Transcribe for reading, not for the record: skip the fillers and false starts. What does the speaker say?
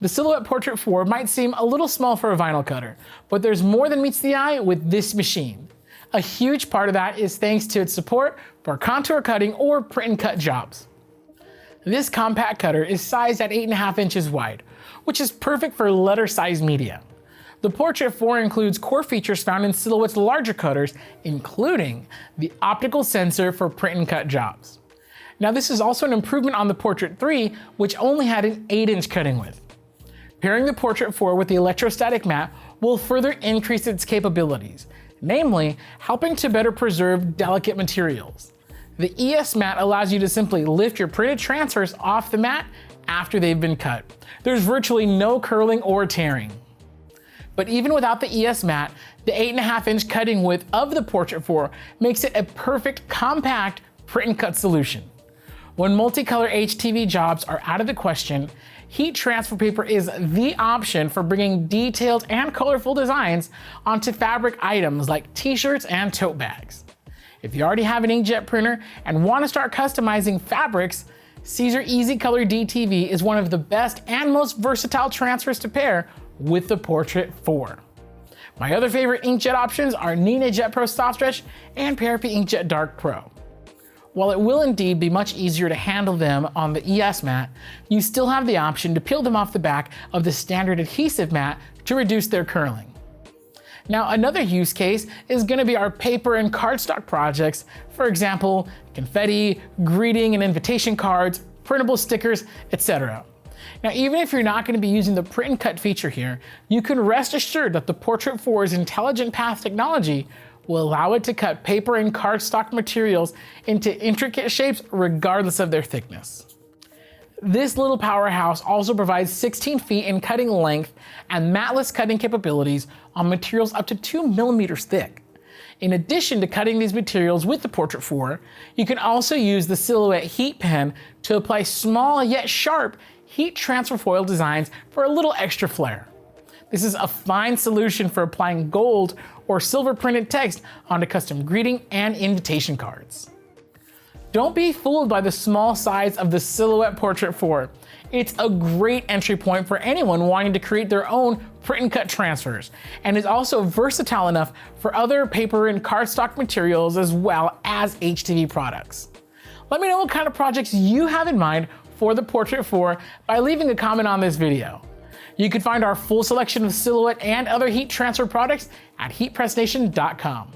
The Silhouette Portrait 4 might seem a little small for a vinyl cutter, but there's more than meets the eye with this machine. A huge part of that is thanks to its support for contour cutting or print and cut jobs. This compact cutter is sized at 8.5 inches wide, which is perfect for letter-sized media. The Portrait 4 includes core features found in Silhouette's larger cutters, including the optical sensor for print and cut jobs. Now this is also an improvement on the Portrait 3, which only had an 8-inch cutting width. Pairing the Portrait 4 with the electrostatic mat will further increase its capabilities, namely helping to better preserve delicate materials. The ES mat allows you to simply lift your printed transfers off the mat after they've been cut. There's virtually no curling or tearing. But even without the ES mat, the 8.5-inch cutting width of the Portrait 4 makes it a perfect compact print and cut solution. When multicolor HTV jobs are out of the question, heat transfer paper is the option for bringing detailed and colorful designs onto fabric items like t-shirts and tote bags. If you already have an inkjet printer and want to start customizing fabrics, Caesar Easy Color DTV is one of the best and most versatile transfers to pair with the Portrait 4. My other favorite inkjet options are Neenah Jet Pro Soft Stretch and PRP Inkjet Dark Pro. While it will indeed be much easier to handle them on the ES mat, you still have the option to peel them off the back of the standard adhesive mat to reduce their curling. Now another use case is going to be our paper and cardstock projects, for example, confetti, greeting and invitation cards, printable stickers, etc. Now even if you're not going to be using the print and cut feature here, you can rest assured that the Portrait 4's Intelligent Path technology will allow it to cut paper and cardstock materials into intricate shapes regardless of their thickness. This little powerhouse also provides 16 feet in cutting length and matless cutting capabilities on materials up to 2 millimeters thick. In addition to cutting these materials with the Portrait 4, you can also use the Silhouette Heat Pen to apply small yet sharp heat transfer foil designs for a little extra flair. This is a fine solution for applying gold or silver printed text onto custom greeting and invitation cards. Don't be fooled by the small size of the Silhouette Portrait 4. It's a great entry point for anyone wanting to create their own print and cut transfers, and is also versatile enough for other paper and cardstock materials as well as HTV products. Let me know what kind of projects you have in mind for the Portrait 4 by leaving a comment on this video. You can find our full selection of Silhouette and other heat transfer products at heatpressnation.com.